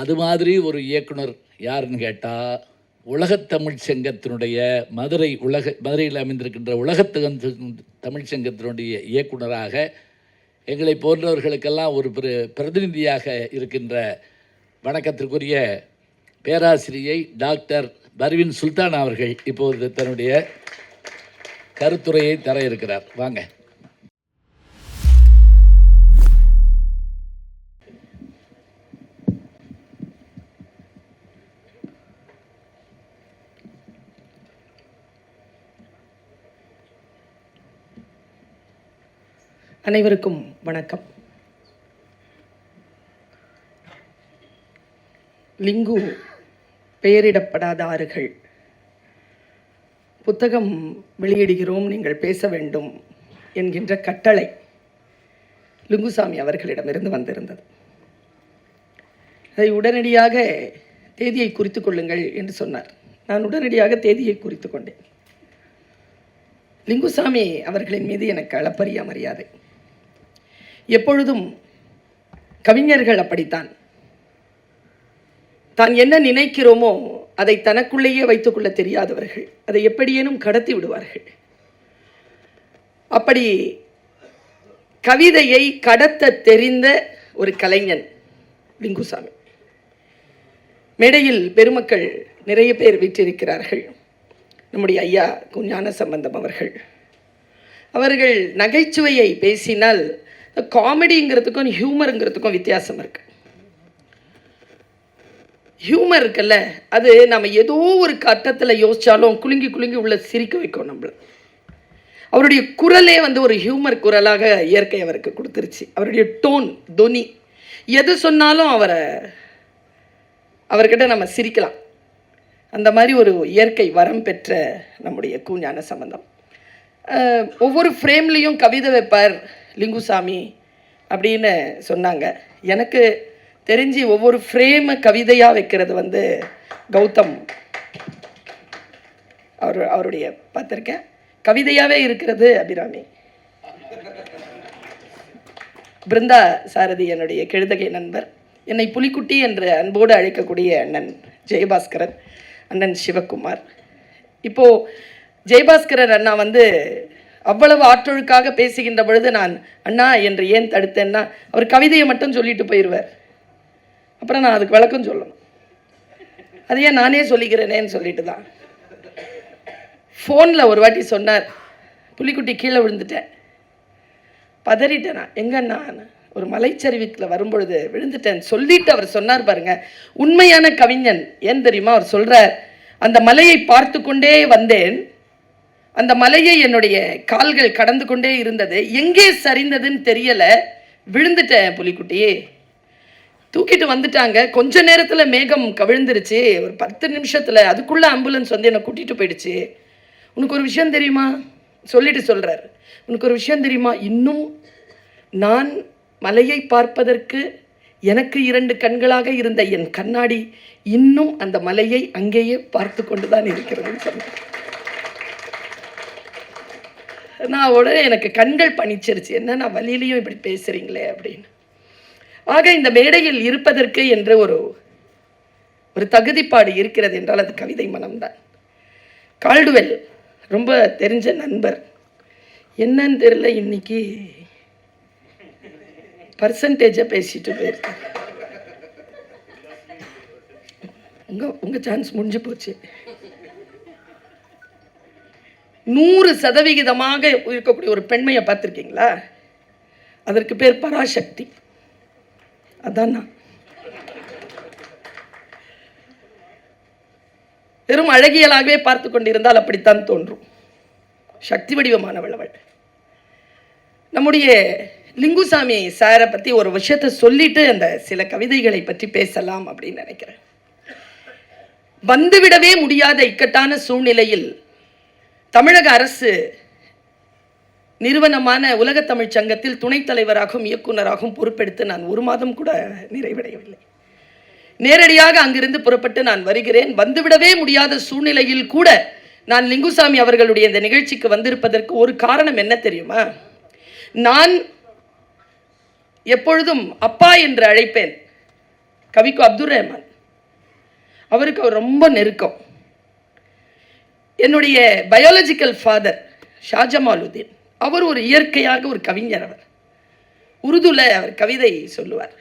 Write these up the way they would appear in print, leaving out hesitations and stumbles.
அது மாதிரி ஒரு இயக்குனர் யாருன்னு கேட்டால், உலகத்தமிழ் சங்கத்தினுடைய மதுரையில் அமைந்திருக்கின்ற தமிழ் சங்கத்தினுடைய இயக்குனராக எங்களை போன்றவர்களுக்கெல்லாம் ஒரு பிரதிநிதியாக இருக்கின்ற வணக்கத்திற்குரிய பேராசிரியை டாக்டர் பர்வீன் சுல்தான் அவர்கள் இப்போது தன்னுடைய கருத்துரையை தர இருக்கிறார். வாங்க. அனைவருக்கும் வணக்கம். லிங்கு பெயரிடப்படாத ஆறுகள் புத்தகம் வெளியிடுகிறோம், நீங்கள் பேச வேண்டும் என்கின்ற கட்டளை லிங்குசாமி அவர்களிடமிருந்து வந்திருந்தது. அதை உடனடியாக தேதியை குறித்து கொள்ளுங்கள் என்று சொன்னார். நான் உடனடியாக தேதியை குறித்து கொண்டேன். லிங்குசாமி அவர்களின் மீது எனக்கு அளப்பரிய மரியாதை. எப்பொழுதும் கவிஞர்கள் அப்படித்தான். தான் என்ன நினைக்கிறோமோ அதை தனக்குள்ளேயே வைத்துக்கொள்ள தெரியாதவர்கள். அதை எப்படியேனும் கடத்தி விடுவார்கள். அப்படி கவிதையை கடத்த தெரிந்த ஒரு கலைஞன் லிங்குசாமி. மேடையில் பெருமக்கள் நிறைய பேர் வீற்றிருக்கிறார்கள். நம்முடைய ஐயா ஞானசம்பந்தம் அவர்கள் நகைச்சுவையை பேசினால் காமெடிங்கிறதுக்கும் ஹியூமருங்கிறதுக்கும் வித்தியாசம் இருக்கு. ஹியூமர் இருக்குல்ல, அது நம்ம ஏதோ ஒரு கட்டத்தில் யோசிச்சாலும் குலுங்கி குலுங்கி உள்ள சிரிக்க வைக்கும் நம்மள. அவருடைய குரலே ஒரு ஹியூமர் குரலாக இயற்கை அவருக்கு கொடுத்துருச்சு. அவருடைய டோன், தொனி, எது சொன்னாலும் அவர்கிட்ட நம்ம சிரிக்கலாம். அந்த மாதிரி ஒரு இயற்கை வரம் பெற்ற நம்முடைய ஞானசம்பந்தம். ஒவ்வொரு ஃப்ரேம்லேயும் கவிதை வைப்பார் லிங்குசாமி அப்படின்னு சொன்னாங்க. எனக்கு தெரிஞ்சு ஒவ்வொரு ஃப்ரேமை கவிதையாக வைக்கிறது கௌதம் அவருடைய பார்த்துருக்கேன். கவிதையாகவே இருக்கிறது அபிராமி. பிருந்தா சாரதி என்னுடைய கெழுதகை நண்பர். என்னை புலிக்குட்டி என்று அன்போடு அழைக்கக்கூடிய அண்ணன் ஜெயபாஸ்கரன், அண்ணன் சிவகுமார். இப்போது ஜெயபாஸ்கரன் அண்ணா அவ்வளவு ஆற்றொழுக்காக பேசுகின்ற பொழுது நான் அண்ணா என்று ஏன் தடுத்தேன்னா, அவர் கவிதையை மட்டும் சொல்லிட்டு போயிடுவார். அப்புறம் நான் அதுக்கு விளக்கம் சொல்லணும். அதையே நானே சொல்லிக்கிறேனேன்னு சொல்லிட்டு தான் ஃபோனில் ஒரு வாட்டி சொன்னார், புலிக்குட்டி கீழே விழுந்துட்டேன், பதறிட்டேன். நான் எங்கன்னா ஒரு மலைச்சரிவுக்கில் வரும்பொழுது விழுந்துட்டேன் சொல்லிட்டு அவர் சொன்னார் பாருங்க, உண்மையான கவிஞன். ஏன் தெரியுமா அவர் சொல்கிறார், அந்த மலையை பார்த்து கொண்டே வந்தேன், அந்த மலையை என்னுடைய கால்கள் கடந்து கொண்டே இருந்தது, எங்கே சரிந்ததுன்னு தெரியலை, விழுந்துட்டேன் புலிக்குட்டியே. தூக்கிட்டு வந்துட்டாங்க, கொஞ்ச நேரத்தில் மேகம் கவிழ்ந்துருச்சு, ஒரு 10 நிமிஷத்தில். அதுக்குள்ளே ஆம்புலன்ஸ் என்னை கூட்டிகிட்டு போயிடுச்சு. உனக்கு ஒரு விஷயம் தெரியுமா சொல்லிட்டு சொல்கிறார், உனக்கு ஒரு விஷயம் தெரியுமா, இன்னும் நான் மலையை பார்ப்பதற்கு எனக்கு 2 கண்களாக இருந்த என் கண்ணாடி இன்னும் அந்த மலையை அங்கேயே பார்த்து கொண்டு தான் இருக்கிறதுன்னு சொன்னேன். நான் உடனே எனக்கு கண்கள் பணிச்சிருச்சு, என்ன நான் வழியிலையும் இப்படி பேசுகிறீங்களே அப்படின்னு. ஆக இந்த மேடையில் இருப்பதற்கு என்று ஒரு தகுதிப்பாடு இருக்கிறது என்றால் அது கவிதை மனம்தான். கால்டுவெல் ரொம்ப தெரிஞ்ச நண்பர். என்னன்னு தெரியல, இன்னைக்கு பர்சன்டேஜை பேசிட்டு போயிருக்கேன். உங்கள் சான்ஸ் முடிஞ்சு போச்சு. 100% இருக்கக்கூடிய ஒரு பெண்மையை பார்த்துருக்கீங்களா? அதற்கு பேர் பராசக்தி. அதான் நான். வெறும் அழகியலாகவே பார்த்து கொண்டிருந்தால் அப்படித்தான் தோன்றும். சக்தி வடிவமானவள் அவள். நம்முடைய லிங்குசாமி சாரை பற்றி ஒரு விஷயத்தை சொல்லிட்டு அந்த சில கவிதைகளை பற்றி பேசலாம் அப்படின்னு நினைக்கிறேன். வந்துவிடவே முடியாத இக்கட்டான சூழ்நிலையில் தமிழக அரசு நிறுவனமான உலகத் தமிழ்ச் சங்கத்தில் துணைத் தலைவராகவும் இயக்குநராகவும் பொறுப்பெடுத்து நான் 1 மாதம் கூட நிறைவடையவில்லை. நேரடியாக அங்கிருந்து புறப்பட்டு நான் வருகிறேன். வந்துவிடவே முடியாத சூழ்நிலையில் கூட நான் லிங்குசாமி அவர்களுடைய இந்த நிகழ்ச்சிக்கு வந்திருப்பதற்கு ஒரு காரணம் என்ன தெரியுமா? நான் எப்பொழுதும் அப்பா என்று அழைப்பேன். கவிக்கு அப்துல் ரஹ்மான், அவருக்கு அவர் ரொம்ப நெருக்கம். என்னுடைய பயாலஜிக்கல் ஃபாதர் ஷாஜமாலுதீன், அவர் ஒரு இயற்கையாக ஒரு கவிஞர். அவர் உருதுல அவர் கவிதை சொல்லுவார்.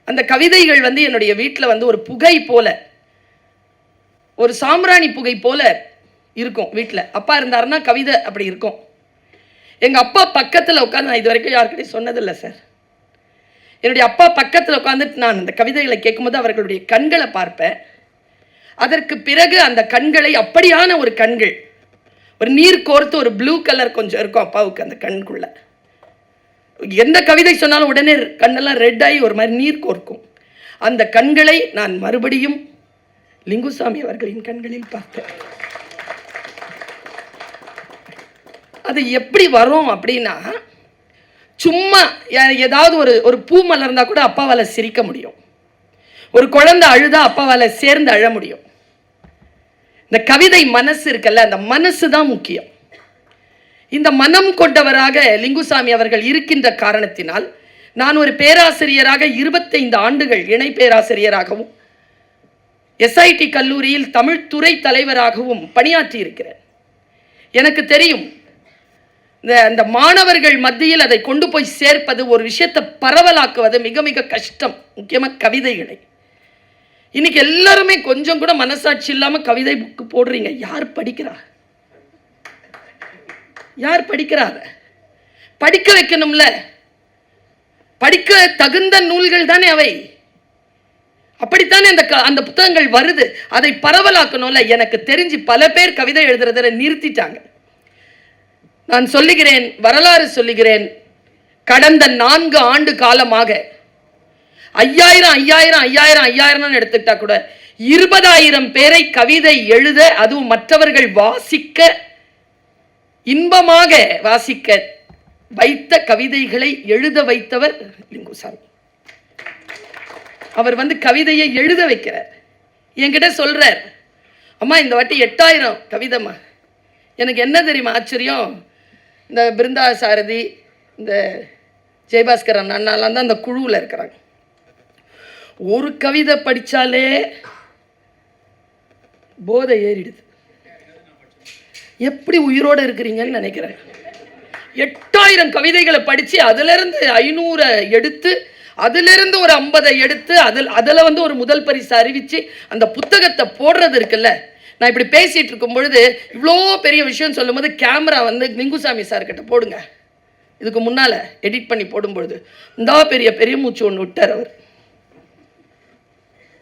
அந்த கவிதைகள் என்னுடைய வீட்டில் ஒரு புகை போல, ஒரு சாம்பிராணி புகை போல இருக்கும் வீட்டில். அப்பா இருந்தாருன்னா கவிதை அப்படி இருக்கும். எங்கள் அப்பா பக்கத்தில் உட்காந்து, நான் இது வரைக்கும் யாருக்கிட்டையும் சொன்னதில்லை சார், என்னுடைய அப்பா பக்கத்தில் உட்காந்துட்டு நான் அந்த கவிதைகளை கேட்கும்போது அவர்களுடைய கண்களை பார்ப்பேன். அதற்கு பிறகு அந்த கண்களை, அப்படியான ஒரு கண்கள், ஒரு நீர் கோர்த்து ஒரு ப்ளூ கலர் கொஞ்சம் இருக்கும் அப்பாவுக்கு அந்த கண்குள்ள. எந்த கவிதை சொன்னாலும் உடனே கண்ணெல்லாம் ரெட் ஆகி ஒரு மாதிரி நீர் கோர்க்கும். அந்த கண்களை நான் மறுபடியும் லிங்குசாமி அவர்களின் கண்களில் பார்த்தேன். அது எப்படி வரும் அப்படின்னா, சும்மா ஏதாவது ஒரு பூ மலர்ந்தா கூட அப்பாவால் சிரிக்க முடியும், ஒரு குழந்தை அழுதா அப்பாவால் சேர்ந்து அழ முடியும். இந்த கவிதை மனசு இருக்குல்ல, அந்த மனசு தான் முக்கியம். இந்த மனம் கொண்டவராக லிங்குசாமி அவர்கள் இருக்கின்ற காரணத்தினால் நான் ஒரு பேராசிரியராக 25 ஆண்டுகள் இணை பேராசிரியராகவும் எஸ்ஐடி கல்லூரியில் தமிழ் துறை தலைவராகவும் பணியாற்றி இருக்கிறேன். எனக்கு தெரியும், இந்த மாணவர்கள் மத்தியில் அதை கொண்டு போய் சேர்ப்பது, ஒரு விஷயத்தை பரவலாக்குவது மிக மிக கஷ்டம். முக்கியமாக கவிதைகளை. இன்னைக்கு எல்லாருமே கொஞ்சம் கூட மனசாட்சி இல்லாமல் கவிதை புக்கு போடுறீங்க. யார் படிக்கிறா? யார் படிக்கிறாங்க? படிக்க வைக்கணும்ல. படிக்க தகுந்த நூல்கள் தானே அவை. அப்படித்தானே அந்த புத்தகங்கள் வருது. அதை பரவலாக்கணும்ல. எனக்கு தெரிஞ்சு பல பேர் கவிதை எழுதுறத நிறுத்திட்டாங்க. நான் சொல்லுகிறேன், வரலாறு சொல்லுகிறேன், கடந்த 4 ஆண்டு காலமாக 5000 எடுத்துக்கிட்டா கூட 20,000 பேரை கவிதை எழுத, அதுவும் மற்றவர்கள் வாசிக்க, இன்பமாக வாசிக்க வைத்த கவிதைகளை எழுத வைத்தவர் லிங்குசாமி. அவர் கவிதையை எழுத வைக்கிறார். என்கிட்ட சொல்றார், அம்மா இந்த வாட்டி 8000 கவிதைம்மா. எனக்கு என்ன தெரியுமா ஆச்சரியம், இந்த பிருந்தா சாரதி, இந்த ஜெயபாஸ்கர் அண்ணாலாம் தான் அந்த குழுவில் இருக்கிறாங்க. ஒரு கவிதை படித்தாலே போதை ஏறிடுது. எப்படி உயிரோடு இருக்கிறீங்கன்னு நினைக்கிறேன். 8000 கவிதைகளை படித்து அதிலிருந்து 500 எடுத்து, அதிலிருந்து ஒரு 50 எடுத்து, அதில் ஒரு முதல் பரிசு அறிவித்து அந்த புத்தகத்தை போடுறது இருக்குல்ல. நான் இப்படி பேசிகிட்டு இருக்கும் பொழுது இவ்வளோ பெரிய விஷயம் சொல்லும் போது கேமரா லிங்குசாமி சார்கிட்ட போடுங்க, இதுக்கு முன்னால் எடிட் பண்ணி போடும்பொழுது இந்த பெரிய மூச்சு ஒன்று விட்டார் அவர்.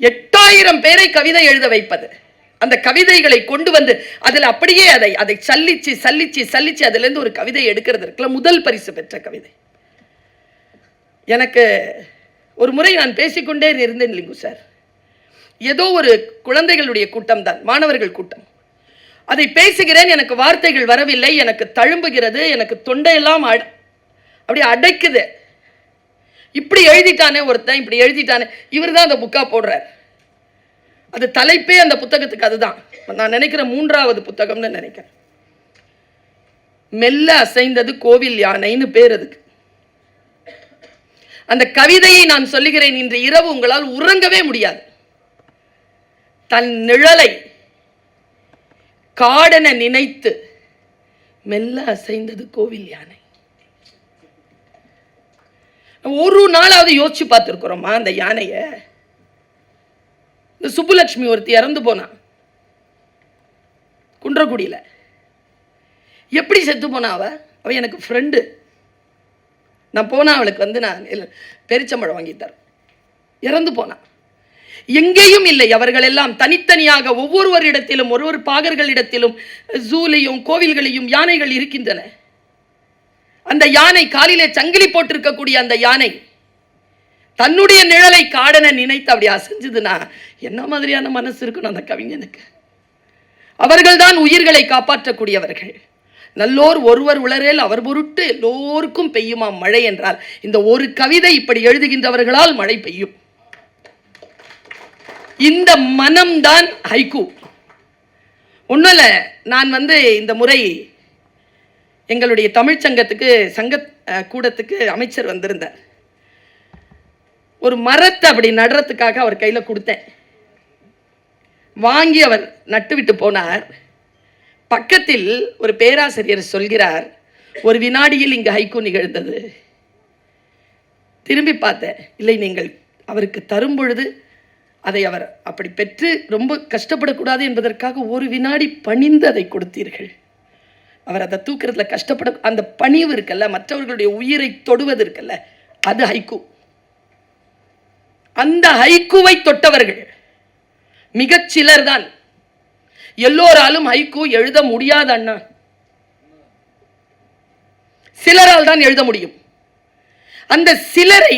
8000 பேரை கவிதை எழுத வைப்பது, அந்த கவிதைகளை கொண்டு அதில் அப்படியே அதை சல்லிச்சு அதிலிருந்து ஒரு கவிதை எடுக்கிறது இருக்குல்ல, முதல் பரிசு பெற்ற கவிதை. எனக்கு ஒரு முறை நான் பேசிக்கொண்டே இருந்தேன், லிங்கு சார், ஏதோ ஒரு குழந்தைகளுடைய கூட்டம் தான், மாணவர்கள் கூட்டம். அதை பேசுகிறேன், எனக்கு வார்த்தைகள் வரவில்லை, எனக்கு தழும்புகிறது, எனக்கு தொண்டையெல்லாம் அப்படியே அடைக்குது. இப்படி எழுதிட்டானே ஒருத்தன், இப்படி எழுதிட்டானே, இவர் தான் அந்த புக்கா போடுறார். அது தலைப்பே அந்த புத்தகத்துக்கு அதுதான். நான் நினைக்கிறேன் 3வது புத்தகம்னு நினைக்கிறேன். மெல்ல அசைந்தது கோவில் யானைன்னு பேர் அதுக்கு. அந்த கவிதையை நான் சொல்லுகிறேன், இன்று இரவு உங்களால் உறங்கவே முடியாது. தன் நிழலை காடென நினைத்து மெல்ல அசைந்தது கோவில் யானை. ஒரு நாளாவது யோசிச்சு பார்த்துருக்கிறோமா அந்த யானைய? இந்த சுப்புலட்சுமி ஒருத்தி இறந்து போனா குன்றக்குடியில். எப்படி செத்து போனா அவ எனக்கு ஃப்ரெண்டு. நான் போனா அவளுக்கு நான் பெரிச்சம்பழம் வாங்கி தரேன். இறந்து போனா. எங்கேயும் இல்லை, அவர்கள் எல்லாம் தனித்தனியாக ஒவ்வொருவரிடத்திலும், ஒவ்வொரு பாகர்களிடத்திலும், ஜூலையும் கோவில்களையும் யானைகள் இருக்கின்றன. அந்த யானை காலிலே சங்கிலி போட்டிருக்கக்கூடிய அந்த யானை தன்னுடைய நிழலை காடன நினைத்து அப்படி அசைஞ்சதுன்னா என்ன மாதிரியான மனசு இருக்கணும் அந்த கவிஞனுக்கு? அவர்கள் தான் உயிர்களை காப்பாற்றக்கூடியவர்கள். நல்லோர் ஒருவர் உளரேல் அவர் பொருட்டு எல்லோருக்கும் பெய்யுமா மழை என்றால், இந்த ஒரு கவிதை இப்படி எழுதுகின்றவர்களால் மழை பெய்யும். இந்த மனம்தான் ஹைக்கூ. ஒன்றும் இல்லை, நான் இந்த முறை எங்களுடைய தமிழ்ச்சங்கத்துக்கு, சங்க கூடத்துக்கு அமைச்சர் வந்திருந்தார். ஒரு மரத்தை அப்படி நடுறதுக்காக அவர் கையில் கொடுத்தேன். வாங்கி அவர் நட்டு விட்டு போனார். பக்கத்தில் ஒரு பேராசிரியர் சொல்கிறார், ஒரு வினாடியில் இங்கு ஹைக்கூ நிகழ்ந்தது. திரும்பி பார்த்தேன், இல்லை, நீங்கள் அவருக்கு தரும் பொழுது அதை அவர் அப்படி பெற்று ரொம்ப கஷ்டப்படக்கூடாது என்பதற்காக ஒரு வினாடி பணிந்து அதை கொடுத்தீர்கள். அவர் அதை தூக்கிறதுல கஷ்டப்பட, அந்த பணிவு இருக்கல்ல, மற்றவர்களுடைய உயிரை தொடுவது இருக்கல்ல, அது ஹைக்கூ. அந்த ஹைக்கூவை தொட்டவர்கள் மிகச்சிலர் தான். எல்லோராலும் ஹைக்கூ எழுத முடியாது அண்ணா, சிலரால் தான் எழுத முடியும். அந்த சிலரை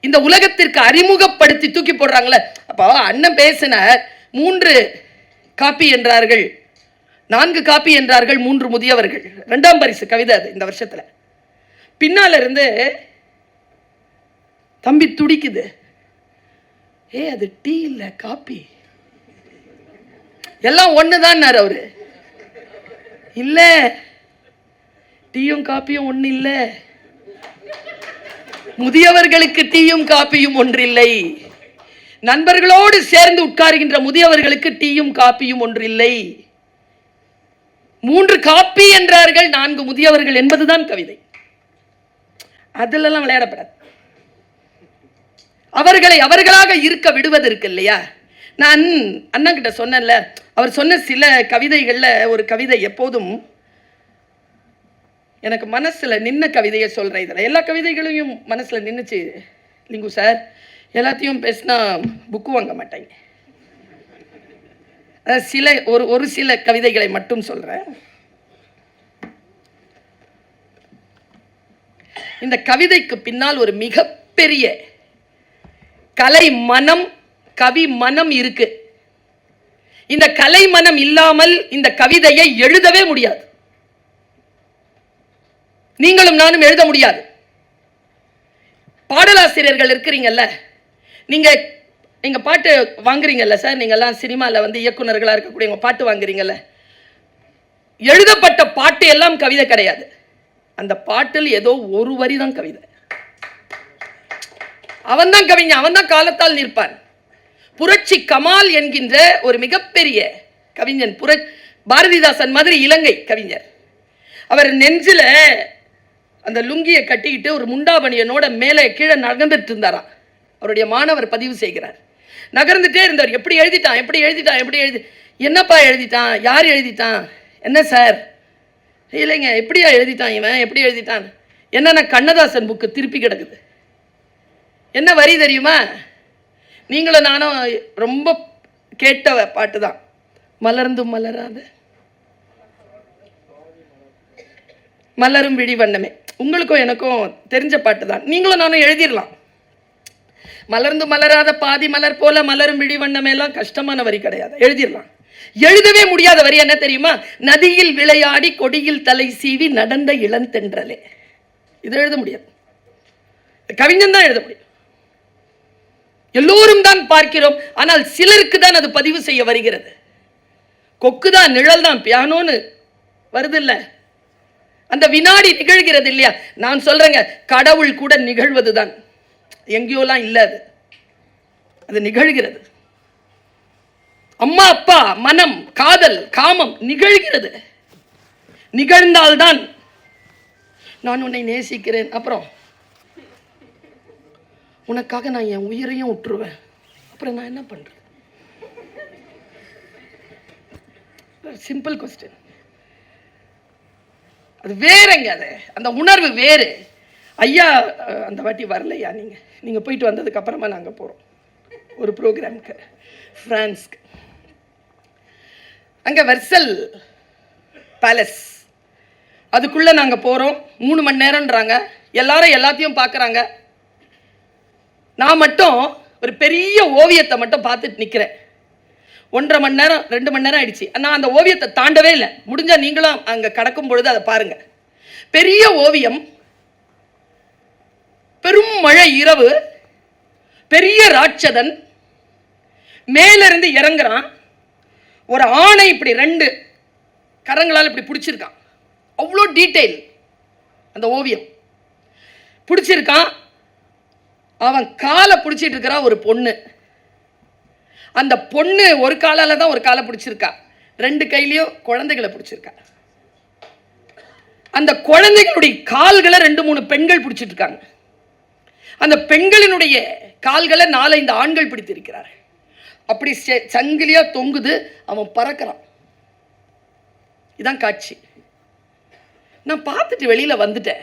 இந்த உலகத்திற்கு அறிமுகப்படுத்தி தூக்கி போடுறாங்களே. அப்போ அண்ணன் பேசினார், 3 காப்பி என்றார்கள், 4 காப்பி என்றார்கள் 3 முதியவர்கள். 2ஆம் பரிசு கவிதை அது இந்த வருஷத்துல. பின்னால இருந்து தம்பி துடிக்குது, அது டீ இல்ல காப்பி, எல்லாம் ஒண்ணுதான் அவரு. இல்ல, டீயும் காப்பியும் ஒண்ணு இல்ல, முதியவர்களுக்கு டீயும் காப்பியும் ஒன்றில்லை. நண்பர்களோடு சேர்ந்து உட்காருகின்ற முதியவர்களுக்கு டீயும் காப்பியும் ஒன்றில்லை. 3 காப்பி என்றார்கள், 4 முதியவர்கள் என்பதுதான் கவிதை. அதிலெல்லாம் விளையாடப்படாது. அவர்களை அவர்களாக இருக்க விடுவதற்கு இல்லையா. நான் அண்ணா கிட்ட சொன்னேன்ல, அவர் சொன்ன சில கவிதைகள்ல ஒரு கவிதை எப்போதும் எனக்கு மனசுல நின்ன கவிதையை சொல்றேன். இதில் எல்லா கவிதைகளையும் மனசுல நின்றுச்சு லிங்கு சார். எல்லாத்தையும் பேசினா புக்கு வாங்க மாட்டாங்க. சில ஒரு சில கவிதைகளை மட்டும் சொல்றேன். இந்த கவிதைக்கு பின்னால் ஒரு மிகப்பெரிய கலை மனம், கவி மனம் இருக்கு. இந்த கலை மனம் இல்லாமல் இந்த கவிதையை எழுதவே முடியாது. நீங்களும் நானும் எழுத முடியாது. பாடலாசிரியர்கள் இருக்கிறீங்கல்ல, நீங்க பாட்டு வாங்குறீங்கல்ல சார், நீங்க எல்லாம் சினிமால வந்து இயக்குனர்களா இருக்கக்கூடிய பாட்டு வாங்குறீங்கல்ல, எழுதப்பட்ட பாட்டு எல்லாம் கவிதை கிடையாது. அந்த பாட்டில் ஏதோ ஒரு வரி தான் கவிதை. அவன் தான் கவிஞன், அவன் தான் காலத்தால் நிற்பான். புரட்சி கமால் என்கின்ற ஒரு மிகப்பெரிய கவிஞன், பாரதிதாசன் மாதிரி இலங்கை கவிஞர். அவர் நெஞ்சில அந்த லுங்கியை கட்டிக்கிட்டு ஒரு முண்டாபணியனோட மேலே கீழே நகர்ந்துட்டு இருந்தாராம். அவருடைய மாணவர் பதிவு செய்கிறார். நகர்ந்துட்டே இருந்தவர். எப்படி எழுதி, என்னப்பா எழுதிட்டான், யார் எழுதிட்டான், என்ன சார், இல்லைங்க எப்படியா எழுதிட்டான், இவன் எப்படி எழுதிட்டான், என்னன்னா கண்ணதாசன் புக்கு திருப்பி கிடக்குது. என்ன வரி தெரியுமா? நீங்களும் நானும் ரொம்ப கேட்ட பாட்டு தான், மலர்ந்தும் மலராத மலரும் விழி வண்ணமே. உங்களுக்கும் எனக்கும் தெரிஞ்ச பாட்டு தான். நீங்களும் நானும் எழுதிடலாம். மலர்ந்து மலராத பாதி மலர் போல மலரும் விழி வண்ணமே எல்லாம் கஷ்டமான வரி கிடையாது, எழுதிடலாம். எழுதவே முடியாத வரி என்ன தெரியுமா? நதியில் விளையாடி கொடியில் தலை சீவி நடந்த இளந்தென்றலே. இது எழுத முடியாது, கவிஞன் தான் எழுத முடியும். எல்லோரும் தான் பார்க்கிறோம், ஆனால் சிலருக்கு தான் அது பதிவு செய்ய வருகிறது. கொக்கு தான், நிழல் தான், பியானோன்னு வருது இல்ல, அந்த வினாடி நிகழ்கிறது இல்லையா. நான் சொல்றேங்க, கடவுள் கூட நிகழ்வதுதான், எங்கேயோலாம் இல்ல, அது நிகழ்கிறது. அம்மா அப்பா மனம் காதல் காமம் நிகழ்கிறது. நிகழ்ந்தால்தான் நான் உன்னை நேசிக்கிறேன், அப்புறம் உனக்காக நான் என் உயிரையும் விட்டுருவேன், அப்புறம் நான் என்ன பண்றேன்? Simple question. அது வேறங்க, அது அந்த உணர்வு வேறு. ஐயா அந்த வாட்டி வரலையா? நீங்க போயிட்டு வந்ததுக்கு அப்புறமா நாங்கள் போகிறோம் ஒரு ப்ரோக்ராமுக்கு ஃப்ரான்ஸ்க்கு. அங்கே வெர்சல் பேலஸ், அதுக்குள்ளே நாங்கள் போகிறோம். 3 மணி நேரம்ன்றாங்க. எல்லாரும் எல்லாத்தையும் பார்க்குறாங்க. நான் மட்டும் ஒரு பெரிய ஓவியத்தை மட்டும் பார்த்துட்டு நிற்கிறேன். 1.5 மணி நேரம் 2 மணி நேரம் ஆயிடுச்சு. நான் அந்த ஓவியத்தை தாண்டவே இல்லை. முடிஞ்சால் நீங்களும் அங்கே கடக்கும் பொழுது அதை பாருங்க. பெரிய ஓவியம், பெரும் மழை இரவு, பெரிய ராட்சதன் மேலிருந்து இறங்குறான். ஒரு ஆணை இப்படி 2 கரங்களால் இப்படி பிடிச்சிருக்கான். அவ்வளோ டீட்டெயில் அந்த ஓவியம் பிடிச்சிருக்கான். அவன் காலை பிடிச்சிட்டு இருக்கிறா ஒரு பொண்ணு. அந்த பொண்ணு ஒரு காலால தான் ஒரு காலை பிடிச்சிருக்கா, 2 கையிலையும் குழந்தைகளை பிடிச்சிருக்கா. அந்த குழந்தைகளுடைய கால்களை 2-3 பெண்கள் பிடிச்சிட்டு இருக்காங்க. அந்த பெண்களினுடைய கால்களை 4-5 ஆண்கள் பிடித்திருக்கிறார்கள். அப்படி சங்கிலியா தொங்குது, அவன் பறக்கிறான். இதான் காட்சி. நான் பார்த்துட்டு வெளியில வந்துட்டேன்.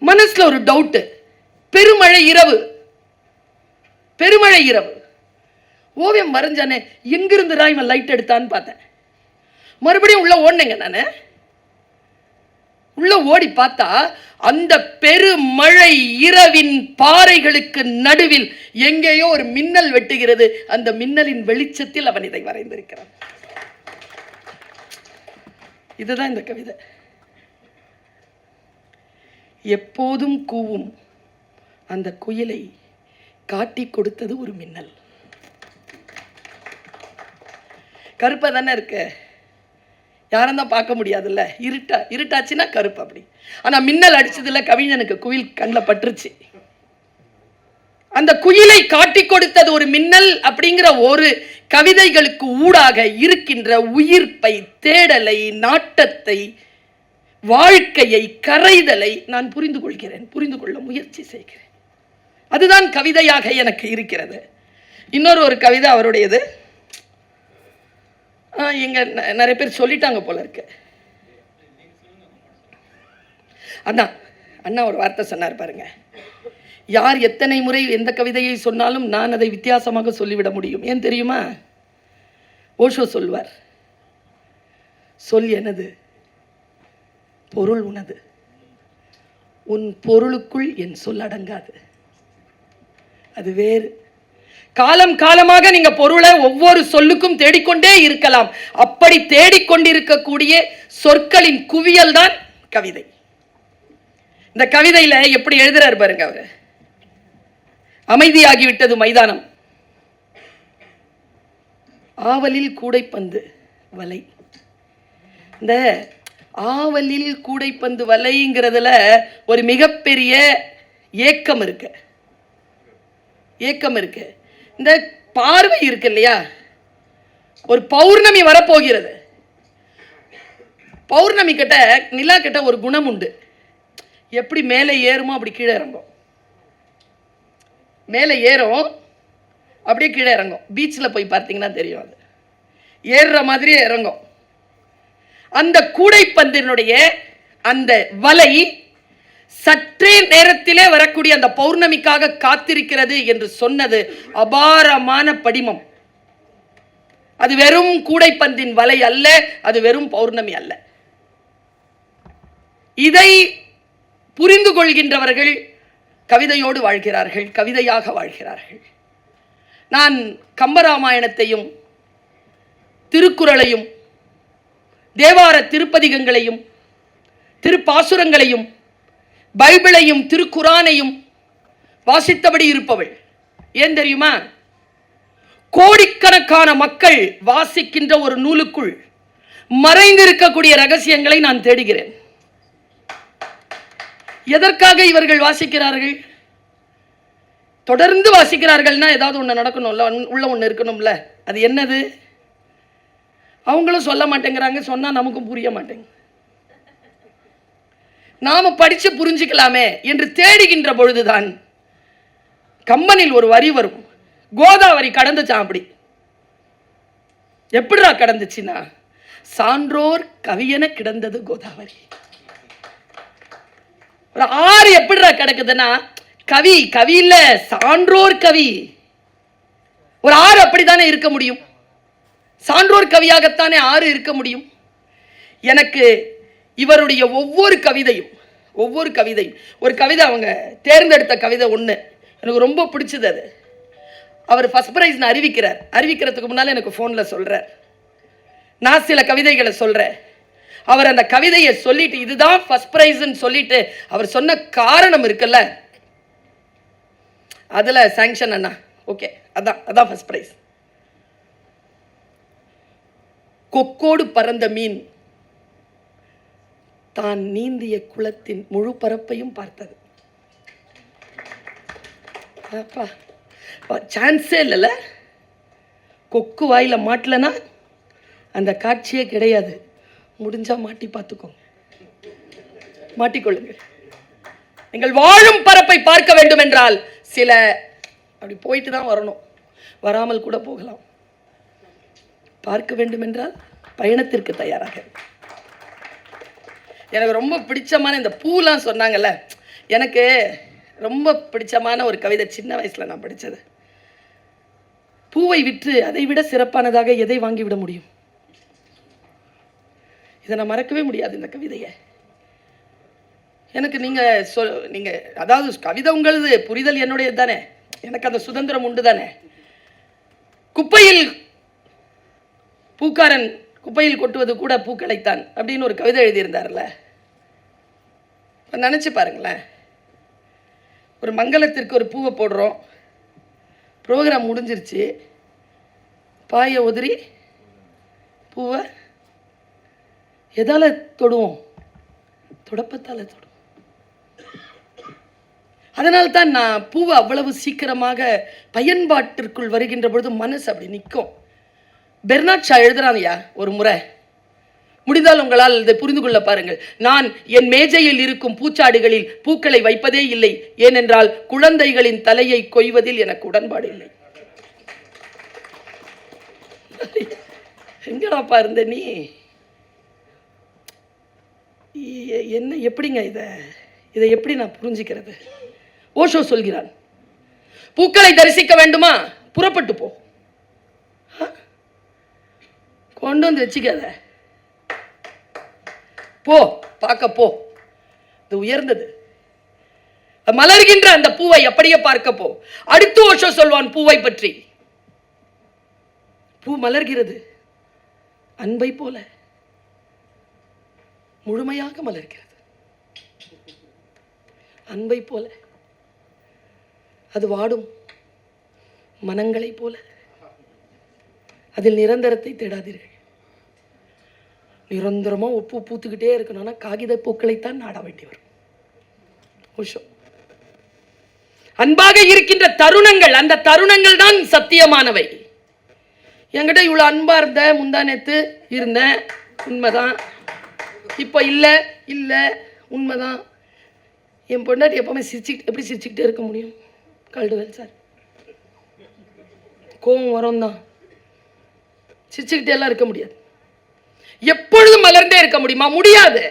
மனசுல ஒரு டவுட்டு. பெருமழை இரவு, பெருமழை இரவு. ஓவியம் வரைஞ்சானே, எங்கிருந்து இவன் லைட் எடுத்தான்னு பார்த்தேன். மறுபடியும் உள்ள ஓடுனேங்க. நான் உள்ள ஓடி பார்த்தா அந்த பெருமழை இரவின் பாறைகளுக்கு நடுவில் எங்கேயோ ஒரு மின்னல் வெட்டுகிறது. அந்த மின்னலின் வெளிச்சத்தில் அவன் இதை வரைந்திருக்கிறான். இதுதான் இந்த கவிதை. எப்போதும் கூவும் அந்த குயிலை காட்டி கொடுத்தது ஒரு மின்னல். கருப்பா தானே இருக்கு, யாரும் தான் பார்க்க முடியாதுல்ல. இருட்டாச்சுன்னா கருப்பு அப்படி. ஆனா மின்னல் அடிச்சதுல கவிஞனுக்கு குயில் கண்ணில் பட்டுருச்சு. அந்த குயிலை காட்டி கொடுத்தது ஒரு மின்னல் அப்படிங்கிற ஒரு கவிதைகளுக்கு ஊடாக இருக்கின்ற உயிர்ப்பை, தேடலை, நாட்டத்தை, வாழ்க்கையை, கரைதலை நான் புரிந்து கொள்கிறேன், புரிந்து கொள்ள முயற்சி செய்கிறேன். அதுதான் கவிதையாக எனக்கு இருக்கிறது. இன்னொரு கவிதை அவருடையது. எங்க நிறைய பேர் சொல்லிட்டாங்க போல இருக்கு. அண்ணா ஒரு வார்த்தை சொன்னார் பாருங்க, யார் எத்தனை முறை எந்த கவிதையை சொன்னாலும் நான் அதை வித்தியாசமாக சொல்லிவிட முடியும். ஏன் தெரியுமா? ஓஷோ சொல்வார், சொல் எனது, பொருள் உனது, உன் பொருளுக்குள் என் சொல் அடங்காது. அது வேறு. காலம் காலமாக நீங்க பொருளை ஒவ்வொரு சொல்லுக்கும் தேடிக்கொண்டே இருக்கலாம். அப்படி தேடிக்கொண்டிருக்கக்கூடிய சொற்களின் குவியல் தான் கவிதை. இந்த கவிதையில எப்படி எழுதுறாரு பாருங்க அவரு. அமைதியாகிவிட்டது மைதானம், ஆவலில் கூடைப்பந்து வலை. இந்த ஆவலில் கூடைப்பந்து வலைங்கிறதுல ஒரு மிகப்பெரிய ஏக்கம் இருக்கு. இந்த பார்வை இருக்கு இல்லையா? ஒரு பௌர்ணமி வரப்போகிறது. பௌர்ணமி கிட்ட, நிலா கிட்ட ஒரு குணம் உண்டு. எப்படி மேலே ஏறுமோ அப்படி கீழே இறங்கும். மேலே ஏறும், அப்படியே கீழே இறங்கும். பீச்சில் போய் பார்த்தீங்கன்னா தெரியும், அது ஏறுற மாதிரியே இறங்கும். அந்த கூடைப்பந்தினுடைய அந்த வலை சற்றே நேரத்திலே வரக்கூடிய அந்த பௌர்ணமிக்காக காத்திருக்கிறது என்று சொன்னது அபாரமான படிமம். அது வெறும் கூடைப்பந்தின் வலை அல்ல, அது வெறும் பௌர்ணமி அல்ல. இதை புரிந்து கொள்கின்றவர்கள் கவிதையோடு வாழ்கிறார்கள், கவிதையாக வாழ்கிறார்கள். நான் கம்பராமாயணத்தையும் திருக்குறளையும் தேவார திருப்பதிகங்களையும் திருப்பாசுரங்களையும் பைபிளையும் திருக்குரானையும் வாசித்தபடி இருப்பவள். ஏன் தெரியுமா? கோடிக்கணக்கான மக்கள் வாசிக்கின்ற ஒரு நூலுக்குள் மறைந்திருக்கக்கூடிய ரகசியங்களை நான் தேடுகிறேன். எதற்காக இவர்கள் வாசிக்கிறார்கள்? தொடர்ந்து வாசிக்கிறார்கள்னா ஏதாவது ஒன்று நடக்கணும்ல, உள்ள ஒன்று இருக்கணும்ல. அது என்னது? அவங்களும் சொல்ல மாட்டேங்கிறாங்க, சொன்னா நமக்கும் புரிய மாட்டேங்குது. நாம படிச்சு புரிஞ்சுக்கலாமே என்று தேடுகின்ற பொழுதுதான் கம்பனில் ஒரு வரி வரும், கோதாவரி கடந்துச்சான். அப்படி எப்படிடா கடந்துச்சுன்னா, சான்றோர் கவியென கிடந்தது கோதாவரி. ஒரு ஆறு எப்படிடா கிடக்குதுன்னா, கவி இல்ல, சான்றோர் கவி. ஒரு ஆறு அப்படித்தானே இருக்க முடியும், சான்றோர் கவியாகத்தானே ஆறு இருக்க முடியும். எனக்கு இவருடைய ஒவ்வொரு கவிதையும் ஒரு கவிதை, அவங்க தேர்ந்தெடுத்த கவிதை ஒன்று எனக்கு ரொம்ப பிடிச்சது. அது அவர் ஃபர்ஸ்ட் பிரைஸ் அறிவிக்கிறதுக்கு முன்னால் எனக்கு ஃபோனில் சொல்கிறார். நான் சில கவிதைகளை சொல்கிறேன். அவர் அந்த கவிதையை சொல்லிட்டு இதுதான் ஃபர்ஸ்ட் பிரைஸ்ன்னு சொல்லிட்டு அவர் சொன்ன காரணம் இருக்குல்ல, அதில் சாங்ஷன் அண்ணா, ஓகே, அதான் ஃபர்ஸ்ட் பிரைஸ். கொக்கோடு பறந்த மீன் தான் நீந்திய குளத்தின் முழு பரப்பையும் பார்த்தது. அப்பா சான்ஸே இல்லைல்ல. கொக்கு வாயில் மாட்டலன்னா அந்த காட்சியே கிடையாது. முடிஞ்சால் மாட்டி பார்த்துக்கோங்க, மாட்டிக்கொள்ளுங்க. நீங்கள் வாழும் பரப்பை பார்க்க வேண்டும் என்றால் சில அப்படி போயிட்டு தான் வரணும், வராமல் கூட போகலாம். பார்க்க வேண்டும் என்றால் பயணத்திற்கு தயாராக. எனக்கு ரொம்ப பிடிச்சமான இந்த பூலாம் சொன்னாங்கல்ல, எனக்கு ரொம்ப பிடிச்சமான ஒரு கவிதை சின்ன வயசில் நான் படித்தது. பூவை விற்று அதை விட சிறப்பானதாக எதை வாங்கிவிட முடியும்? இதை நான் மறக்கவே முடியாது இந்த கவிதையை. எனக்கு நீங்கள் அதாவது கவிதை உங்களது, புரிதல் என்னுடையது தானே, எனக்கு அந்த சுதந்திரம் உண்டு தானே. குப்பையில் பூக்காரன் குப்பையில் கொட்டுவது கூட பூக்களைத்தான் அப்படின்னு ஒரு கவிதை எழுதியிருந்தார்ல. நினச்சி பாருங்களேன், ஒரு மங்களத்திற்கு ஒரு பூவை போடுறோம், ப்ரோக்ராம் முடிஞ்சிருச்சு, பாயை உதிரி பூவை எதால் தொடுவோம்? தொடப்பத்தால் தொடுவோம். அதனால்தான் நான் பூவை அவ்வளவு சீக்கிரமாக பயன்பாட்டிற்குள் வருகின்ற பொழுது மனசு அப்படி நிற்கும். பெர்னாட் ஷா எழுதுறாங்கய்யா ஒரு முறை, முடிந்தால் உங்களால் இதை புரிந்து கொள்ள பாருங்கள். நான் என் மேஜையில் இருக்கும் பூச்சாடுகளில் பூக்களை வைப்பதே இல்லை, ஏனென்றால் குழந்தைகளின் தலையை கொய்வதில் எனக்கு உடன்பாடு இல்லை. எங்கடாப்பா இருந்த நீ? என்ன எப்படிங்க இதை எப்படி நான் புரிஞ்சுக்கிறது? ஓஷோ சொல்கிறான், பூக்களை தரிசிக்க வேண்டுமா, புறப்பட்டு போ, கொண்டு வந்து வச்சுக்காத, போ, பார்க்க போ. இது உயர்ந்தது. மலர்கின்ற அந்த பூவை அப்படியே பார்க்க போ. அடுத்து ஓஷோ சொல்வான் பூவை பற்றி, பூ மலர்கிறது அன்பை போல, முழுமையாக மலர்கிறது அன்பை போல. அது வாடும் மனங்களை போல. அதில் நிரந்தரத்தை தேடாதீர்கள். நிரந்தரமாக உப்பு பூத்துக்கிட்டே இருக்கணும்னா காகித பூக்களைத்தான் நாட வேண்டி வரும். ஓஷோ. அன்பாக இருக்கின்ற தருணங்கள், அந்த தருணங்கள் தான் சத்தியமானவை. என்கிட்ட இவ்வளோ அன்பா இருந்த முந்தா நேத்து இருந்தேன், உண்மைதான். இப்போ இல்லை இல்லை, உண்மைதான். என் பொண்டாட்டி எப்பவுமே எப்படி சிரிச்சுக்கிட்டே இருக்க முடியும்? கல்டுவேல் சார், கோபம் வரும் தான், சிரிச்சுக்கிட்டே எல்லாம் இருக்க முடியாது. எப்பொழுதும் மலர்ந்தே இருக்க முடியுமா? முடியாது.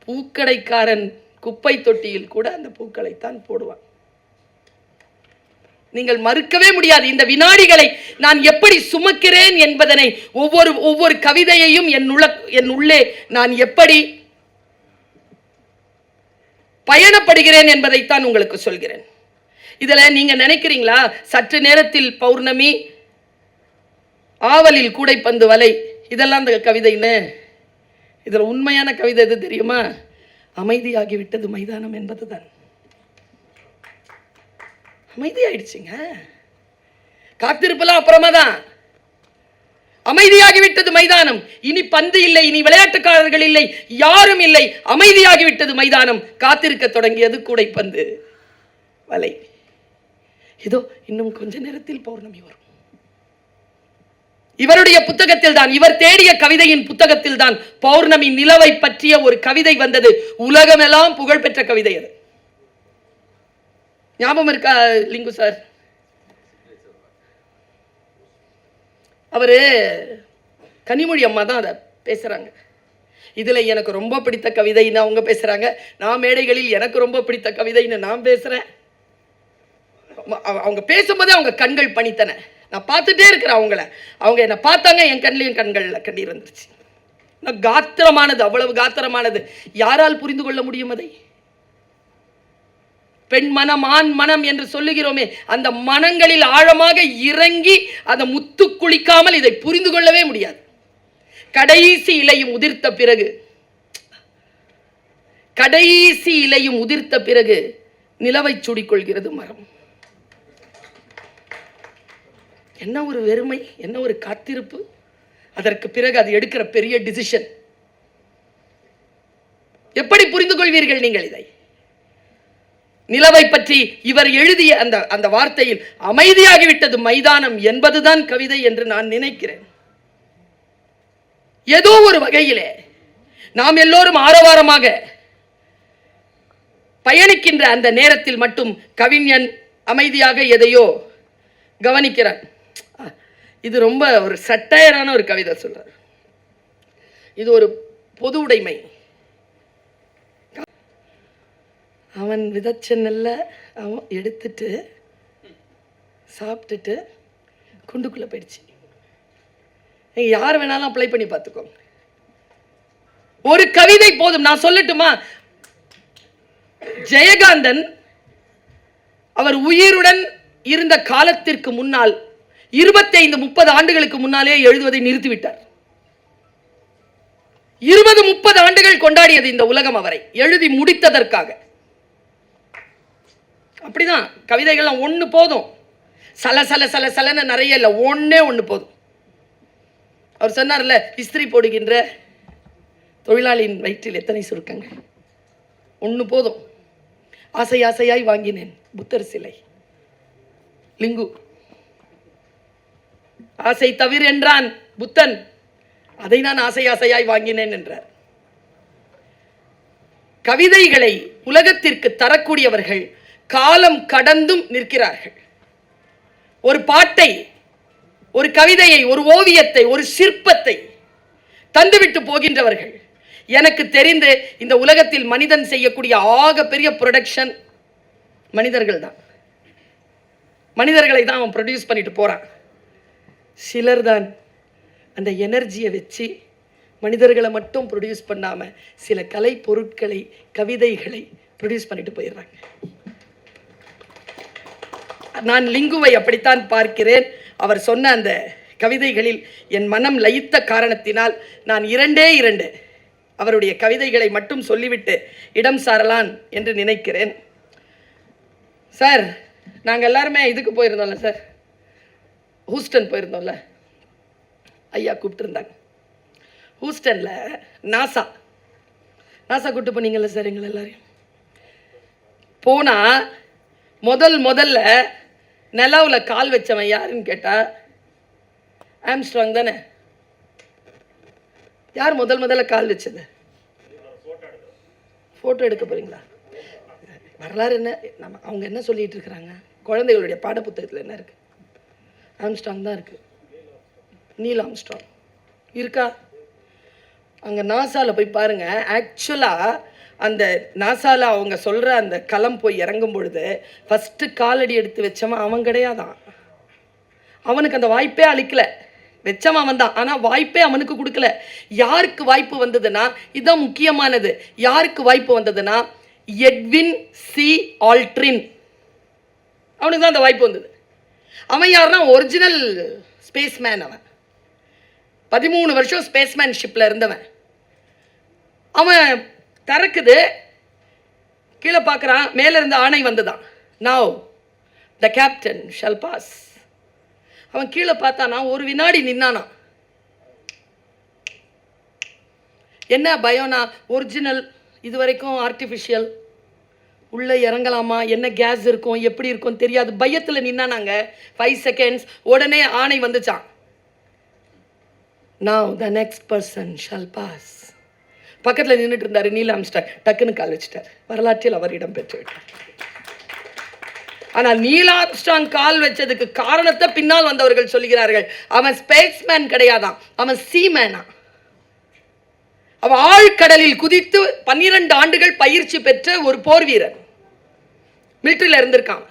பூக்கடைக்காரன் குப்பை தொட்டியில் கூட அந்த பூக்களைத்தான் போடுவான். நீங்கள் மறுக்கவே முடியாது. இந்த வினாடிகளை நான் எப்படி சுமக்கிறேன் என்பதனை ஒவ்வொரு கவிதையையும் என் உள்ளே நான் எப்படி பயணப்படுகிறேன் என்பதைத்தான் உங்களுக்கு சொல்கிறேன். இதுல நீங்க நினைக்கிறீங்களா சற்று நேரத்தில் பௌர்ணமி, ஆவலில் கூடைப்பந்து வலை, இதெல்லாம் அந்த கவிதைன்னு? இதுல உண்மையான கவிதை எது தெரியுமா? அமைதியாகிவிட்டது மைதானம் என்பதுதான். அமைதியாயிடுச்சுங்க. காத்திருப்பெல்லாம் அப்புறமா தான். அமைதியாகிவிட்டது மைதானம். இனி பந்து இல்லை, இனி விளையாட்டுக்காரர்கள் இல்லை, யாரும் இல்லை. அமைதியாகிவிட்டது மைதானம். காத்திருக்க தொடங்கியது கூடைப்பந்து வலை. இதோ இன்னும் கொஞ்ச நேரத்தில் பௌர்ணமி வரும். இவருடைய புத்தகத்தில் தான், இவர் தேடிய கவிதையின் புத்தகத்தில் தான் பௌர்ணமி நிலவை பற்றிய ஒரு கவிதை வந்தது. உலகமெல்லாம் புகழ்பெற்ற கவிதை அது. ஞாபகம் இருக்கா லிங்கு சார்? அவரு கனிமொழி அம்மா தான் அதை பேசுறாங்க. இதுல எனக்கு ரொம்ப பிடித்த கவிதைன்னு அவங்க பேசுறாங்க. நான் மேடைகளில் எனக்கு ரொம்ப பிடித்த கவிதைன்னு நான் பேசுறேன். அவங்க பேசும்போதே அவங்க கண்கள் பணித்தன. நான் பார்த்துட்டே இருக்கிறேன் அவங்கள. அவங்க என்னை பார்த்தாங்க, என் கண்ணிலையும் கண்களில் கண்ணீர் வந்துருச்சு. காத்திரமானது, அவ்வளவு காத்திரமானது. யாரால் புரிந்து கொள்ள முடியும் அதை? பெண் மனம், ஆண் மனம் என்று சொல்லுகிறோமே, அந்த மனங்களில் ஆழமாக இறங்கி அதை முத்து குளிக்காமல் இதை புரிந்து கொள்ளவே முடியாது. கடைசி இலையும் உதிர்த்த பிறகு நிலவை சூடிக்கொள்கிறது மரம். என்ன ஒரு வெறுமை, என்ன ஒரு காத்திருப்பு. அதற்கு பிறகு அது எடுக்கிற பெரிய டிசிஷன். எப்படி புரிந்து கொள்வீர்கள் நீங்கள் இதை? நிலவை பற்றி இவர் எழுதிய அந்த வார்த்தையில் அமைதியாகிவிட்டது மைதானம் என்பதுதான் கவிதை என்று நான் நினைக்கிறேன். ஏதோ ஒரு வகையிலே நாம் எல்லோரும் ஆரவாரமாக பயணிக்கின்ற அந்த நேரத்தில் மட்டும் கவிஞன் அமைதியாக எதையோ கவனிக்கிறான். இது ரொம்ப ஒரு சட்டையரான ஒரு கவிதை சொல்றார். இது ஒரு பொது உடைமை. அவன் விதைச்ச நெல்ல அவன் எடுத்துட்டு சாப்பிட்டுட்டு குண்டுக்குள்ள போயிடுச்சு. நீங்க யார் வேணாலும் அப்ளை பண்ணி பார்த்துக்கோங்க. ஒரு கவிதை போதும். நான் சொல்லட்டுமா, ஜெயகாந்தன் அவர் உயிருடன் இருந்த காலத்திற்கு முன்னால் 25-30 ஆண்டுகளுக்கு முன்னாலே எழுதுவதை நிறுத்திவிட்டார். 20-30 ஆண்டுகள் கொண்டாடியது இந்த உலகம் அவரை எழுதி முடித்ததற்காக. அப்படிதான் கவிதைகள்லாம் ஒன்று போதும். சல சல சல சலன்னு நிறைய இல்லை, ஒன்று போதும். அவர் சொன்னார்ல, இஸ்திரி போடுகின்ற தொழிலாளியின் வயிற்றில் எத்தனை சுருக்கங்கள், ஒன்று போதும். ஆசை ஆசையாய் வாங்கினேன் புத்தர் சிலை. லிங்கு ஆசை தவிர என்றான் புத்தன், அதை நான் ஆசை ஆசையாய் வாங்கினேன் என்றார். கவிதைகளை உலகத்திற்கு தரக்கூடியவர்கள் காலம் கடந்தும் நிற்கிறார்கள். ஒரு பாட்டை, ஒரு கவிதையை, ஒரு ஓவியத்தை, ஒரு சிற்பத்தை தந்துவிட்டு போகின்றவர்கள். எனக்கு தெரிந்து இந்த உலகத்தில் மனிதன் செய்யக்கூடிய ஆக பெரிய ப்ரொடக்ஷன் மனிதர்கள் தான். மனிதர்களை தான் அவன் ப்ரொடியூஸ் பண்ணிட்டு போறான். சிலர் தான் அந்த எனர்ஜியை வச்சு மனிதர்களை மட்டும் ப்ரொடியூஸ் பண்ணாம சில கலை பொருட்களை, கவிதைகளை ப்ரொடியூஸ் பண்ணிட்டு போயிடுறாங்க. நான் லிங்குவை அப்படித்தான் பார்க்கிறேன். அவர் சொன்ன அந்த கவிதைகளில் என் மனம் லயித்த காரணத்தினால் நான் 2 அவருடைய கவிதைகளை மட்டும் சொல்லிவிட்டு இடம் சாரலான் என்று நினைக்கிறேன். சார், நாங்கள் எல்லாருமே இதுக்கு போயிருந்தோம்ல சார், ஹூஸ்டன் போயிருந்தோம்ல, ஐயா கூப்பிட்டுருந்தாங்க. ஹூஸ்டனில் நாசா கூப்பிட்டு போனீங்கல்ல சார் எங்களை எல்லாரையும். போனால் முதல்ல நிலவில் கால் வச்சவன் யாருன்னு கேட்டால் ஆம்ஸ்ட்ராங் தானே. யார் முதல்ல கால் வச்சது? ஃபோட்டோ எடுக்க போகிறீங்களா? வரலாறு என்ன, அவங்க என்ன சொல்லிட்டு இருக்கிறாங்க? குழந்தைகளுடைய பாடப்புத்தகத்தில் என்ன இருக்குது? ஆம்ஸ்ட்ராங் தான் இருக்குது. நீல் ஆம்ஸ்ட்ராங் இருக்கா? அங்கே நாசாவில் போய் பாருங்கள். ஆக்சுவலாக அந்த நாசாவில் அவங்க சொல்கிற அந்த களம் போய் இறங்கும் பொழுது ஃபஸ்ட்டு காலடி எடுத்து வச்சவன் அவன் கிடையாதான். அவனுக்கு அந்த வாய்ப்பே அளிக்கலை. வச்சவன் அவன் தான், ஆனால் வாய்ப்பே அவனுக்கு கொடுக்கல. யாருக்கு வாய்ப்பு வந்ததுன்னா, இதுதான் முக்கியமானது, யாருக்கு வாய்ப்பு வந்ததுன்னா எட்வின் சி ஆல்ட்ரின், அவனுக்கு தான் அந்த வாய்ப்பு வந்தது. அவன் யாருன்னா ஒரிஜினல் ஸ்பேஸ்மேன். அவன் 13 வருஷம் ஸ்பேஸ்மேன்ஷிப்பில் இருந்தவன். அவன் திறக்குது, கீழே பார்க்குறான், மேலே இருந்த ஆணை வந்துதான், now the captain shall pass. அவன் கீழே பார்த்தானா, ஒரு வினாடி நின்னானா. என்ன பயம்னா, ஒரிஜினல், இது வரைக்கும் ஆர்டிஃபிஷியல், உள்ளே இறங்கலாமா, என்ன கேஸ் இருக்கும், எப்படி இருக்கும் தெரியாது, பயத்தில் நின்னானாங்க. 5 செகண்ட்ஸ், உடனே ஆணை வந்துச்சான், now the next person shall pass. பக்கத்தில் நின்றுட்டு இருந்தார் நீல் ஆம்ஸ்ட்ராங், டக்குன்னு கால் வச்சுட்டார். வரலாற்றில் அவர் இடம் பெற்று விட்டார். ஆனால் நீல் ஆம்ஸ்ட்ராங் கால் வச்சதுக்கு காரணத்தை பின்னால் வந்தவர்கள் சொல்லுகிறார்கள். அவன் ஸ்பேஸ்மேன் கிடையாதான், அவன் சீமேனா. அவன் ஆழ்கடலில் குதித்து 12 ஆண்டுகள் பயிற்சி பெற்ற ஒரு போர் வீரன், மிலிட்டரியில் இருந்திருக்கான்.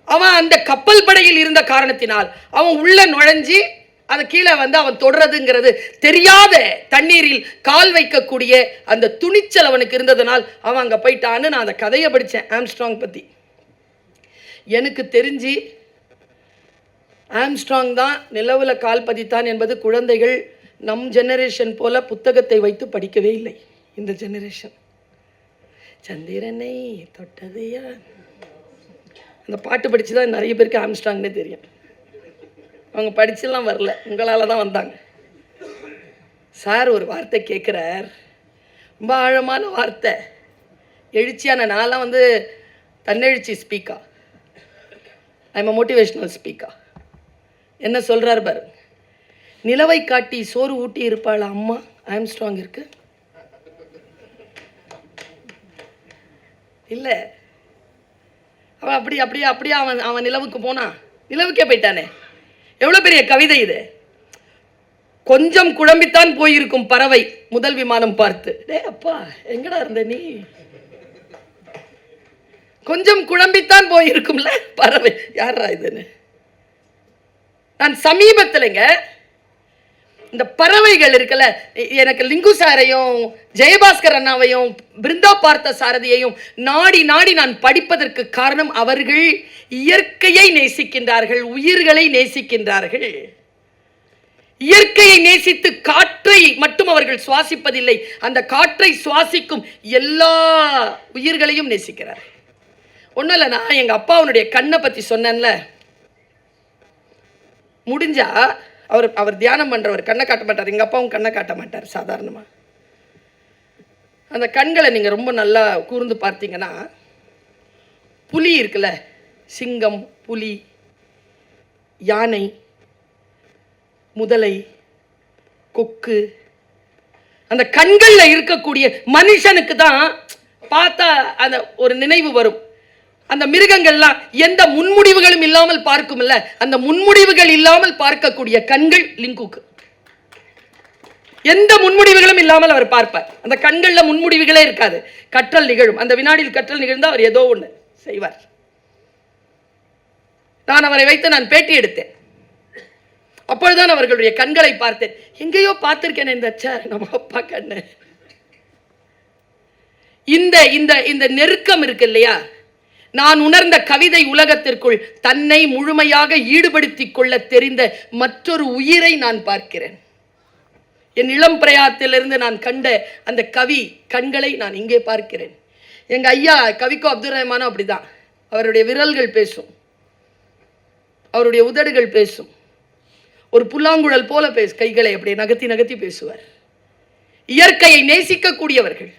அவன் அந்த கப்பல் படையில் இருந்த காரணத்தினால் அவன் உள்ள நுழைஞ்சி அதை கீழே வந்து அவன் தொடர்றதுங்கிறது தெரியாத தண்ணீரில் கால் வைக்கக்கூடிய அந்த துணிச்சல் அவனுக்கு இருந்ததுனால் அவன் அங்கே போயிட்டான்னு நான் அந்த கதையை படித்தேன் ஆம்ஸ்ட்ராங் பற்றி. எனக்கு தெரிஞ்சு ஆம்ஸ்ட்ராங் தான் நிலவில் கால் பதித்தான் என்பது குழந்தைகள் நம் ஜெனரேஷன் போல புத்தகத்தை வைத்து படிக்கவே இல்லை. இந்த ஜெனரேஷன் சந்திரனை தொட்டது யார், அந்த பாட்டு படித்து தான் நிறைய பேருக்கு ஆம்ஸ்ட்ராங்னே தெரியும். அவங்க படிச்செல்லாம் வரல, உங்களால் தான் வந்தாங்க. சார் ஒரு வார்த்தை கேட்குறார், ரொம்ப ஆழமான வார்த்தை. எழுச்சியான நான்லாம் வந்து தன்னெழுச்சி ஸ்பீக்கா, ஐ எம் மோட்டிவேஷ்னல் ஸ்பீக்கா. என்ன சொல்கிறார் பாரு, நிலவை காட்டி சோறு ஊட்டி இருப்பாள் அம்மா, ஐ எம் ஸ்ட்ராங் இருக்கு இல்லை. அவன் அப்படி அப்படியே அப்படியே அவன் நிலவுக்கு போனான், நிலவுக்கே போயிட்டானே. எவ்வளோ பெரிய கவிதை இது. கொஞ்சம் குழம்பித்தான் போயிருக்கும் பறவை முதல் விமானம் பார்த்து. டே அப்பா, எங்கடா இருந்த நீ? கொஞ்சம் குழம்பித்தான் போயிருக்கும்ல பறவை. யாரா இதுன்னு நான் சமீபத்திலங்க இந்த பறவைகள் இருக்குல்ல, எனக்கு லிங்கு சாரையும் ஜெயபாஸ்கர் அண்ணாவையும் பிருந்தா பார்த்த சாரதியையும் நாடி நாடி நான் படிப்பதற்கு காரணம், அவர்கள் இயற்கையை நேசிக்கின்றார்கள், உயிர்களை நேசிக்கின்றார்கள். இயற்கையை நேசித்து காற்றை மட்டும் அவர்கள் சுவாசிப்பதில்லை, அந்த காற்றை சுவாசிக்கும் எல்லா உயிர்களையும் நேசிக்கிறார். ஒன்றும் இல்லை, நான் எங்கள் அப்பாவுடைய கண்ணை பற்றி சொன்னேன்ல, முடிஞ்சா அவர் தியானம் பண்ணுறவர் கண்ணை காட்ட மாட்டார், எங்கள் அப்பாவும் கண்ணை காட்ட மாட்டார் சாதாரணமாக. அந்த கண்களை நீங்கள் ரொம்ப நல்லா கூர்ந்து பார்த்தீங்கன்னா, புலி இருக்குல்ல, சிங்கம், புலி, யானை, முதலை, கொக்கு, அந்த கண்களில் இருக்கக்கூடிய மனுஷனுக்கு தான் பார்த்தா அந்த ஒரு நினைவு வரும். அந்த மிருகங்கள்லாம் எந்த முன்முடிவுகளும் இல்லாமல் பார்க்கும் இல்ல, அந்த முன்முடிவுகள் இல்லாமல் பார்க்கக்கூடிய கண்கள் லிங்குக்கு. எந்த முன்முடிவுகளும் இல்லாமல் அவர் பார்ப்பார். அந்த கண்களில் முன்முடிவுகளே இருக்காது. கற்றல் நிகழும், அந்த வினாடியில் கற்றல் நிகழ்ந்தால் அவர் ஏதோ ஒன்று செய்வார். நான் அவரை வைத்து நான் பேட்டி எடுத்தேன். அப்பொழுதுதான் அவர்களுடைய கண்களை பார்த்தேன். எங்கேயோ பார்த்திருக்கேன் இந்த நம்ம அப்பா கண்ணு. இந்த இந்த இந்த நெருக்கம் இருக்கு இல்லையா, நான் உணர்ந்த கவிதை உலகத்திற்குள் தன்னை முழுமையாக ஈடுபடுத்திக் கொள்ள தெரிந்த மற்றொரு உயிரை நான் பார்க்கிறேன். என் இளம் பிரயாத்திலிருந்து நான் கண்ட அந்த கவி கண்களை நான் இங்கே பார்க்கிறேன். எங்க ஐயா கவிக்கோ அப்துல் ரஹ்மானும் அப்படிதான். அவருடைய விரல்கள் பேசும், அவருடைய உதடுகள் பேசும், ஒரு புல்லாங்குழல் போல கைகளை அப்படி நகர்த்தி நகர்த்தி பேசுவார். இயற்கையை நேசிக்கக்கூடியவர்கள்.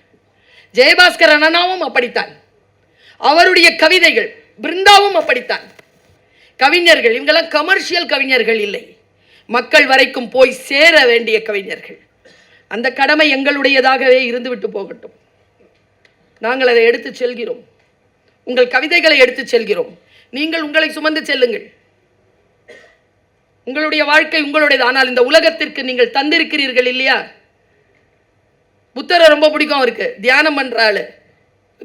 ஜெயபாஸ்கர் அண்ணாவும் அப்படித்தான். அவருடைய கவிதைகள், பிருந்தாவும் அப்படித்தான். கவிஞர்கள் இவங்கெல்லாம் கமர்ஷியல் கவிஞர்கள் இல்லை, மக்கள் வரைக்கும் போய் சேர வேண்டிய கவிஞர்கள். அந்த கடமை எங்களுடையதாகவே இருந்துவிட்டு போகட்டும். நாங்கள் அதை எடுத்து செல்கிறோம், உங்கள் கவிதைகளை எடுத்து செல்கிறோம். நீங்கள் உங்களை சுமந்து செல்லுங்கள். உங்களுடைய வாழ்க்கை உங்களுடையது. ஆனால் இந்த உலகத்திற்கு நீங்கள் தந்திருக்கிறீர்கள் இல்லையா. புத்தரை ரொம்ப பிடிக்கும் அவருக்கு, தியானம் பண்ற ஆளு.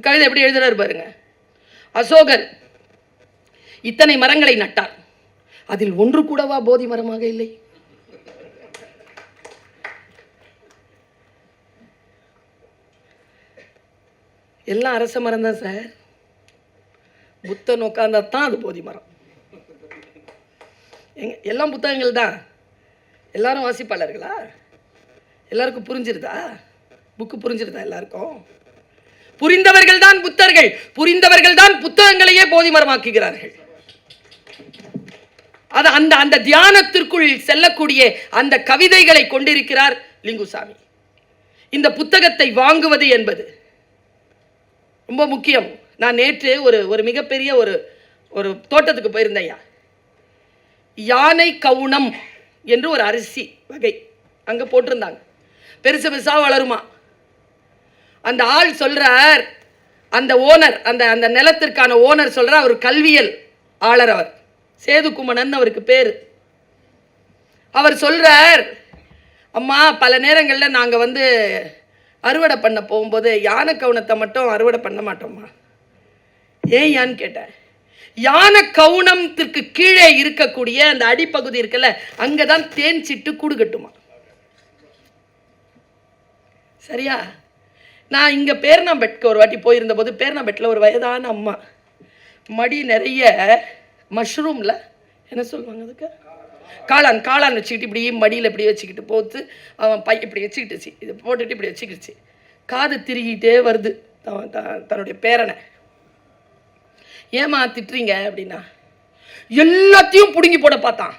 கவிதை எப்படி எழுதுறாரு பாருங்க. அசோகர் இத்தனை மரங்களை நட்டார், அதில் ஒன்று கூடவா போதி மரமாக இல்லை? எல்லாம் அரச மரம் தான் சார். புத்தன் உட்கார்ந்தா தான் அது போதி மரம். எல்லாம் புத்தகங்கள் தான். எல்லாரும் வாசிப்பாளர்களா? எல்லாருக்கும் புரிஞ்சிருதா? புக்கு புரிஞ்சிருதா எல்லாருக்கும்? புரிந்தவர்கள் தான் புத்தர்கள், புரிந்தவர்கள் தான் புத்தகங்களையே போதி மரமாக்குகிறார்கள். அது அந்த அந்த தியானத்திற்குள் செல்லக்கூடிய அந்த கவிதைகளை கொண்டிருக்கிறார் லிங்குசாமி. இந்த புத்தகத்தை வாங்குவது என்பது ரொம்ப முக்கியம். நான் நேற்று ஒரு மிகப்பெரிய ஒரு தோட்டத்துக்கு போயிருந்தேன். யானை கவுனம் என்று ஒரு அரிசி வகை அங்கே போட்டிருந்தாங்க. பெருசு பெருசாக வளருமா. அந்த ஆள் சொல்றார், அந்த ஓனர், அந்த அந்த நிலத்திற்கான ஓனர் சொல்றார், அவர் கல்வியல் ஆளர், அவர் சேதுகுமணன் அவருக்கு பேர். அவர் சொல்றார், அம்மா பல நேரங்களில் நாங்கள் வந்து அறுவடை பண்ண போகும்போது யானை கவுனத்தை மட்டும் அறுவடை பண்ண மாட்டோம்மா. ஏன் யான்னு கேட்டேன். யானை கவுனத்திற்கு கீழே இருக்கக்கூடிய அந்த அடிப்பகுதி இருக்குல்ல, அங்கதான் தேன் சிட்டு கூடு கட்டுமா. சரியா? நான் இங்கே பேர்னாம்பெட்க்கு ஒரு வாட்டி போயிருந்த போது, பேர்னாம்பெட்டில் ஒரு வயதான அம்மா மடி நிறைய மஷ்ரூமில் என்ன சொல்லுவாங்க அதுக்கு, காளான் வச்சுக்கிட்டு இப்படி மடியில் இப்படி வச்சுக்கிட்டு போத்து, அவன் பை இப்படி வச்சுக்கிட்டுச்சு, இதை போட்டுட்டு இப்படி வச்சுக்கிடுச்சு. காது திருகிட்டே வருது தன்னுடைய பேரனை. ஏமா திட்டுறீங்க அப்படின்னா, எல்லாத்தையும் பிடுங்கி போட பார்த்தான்.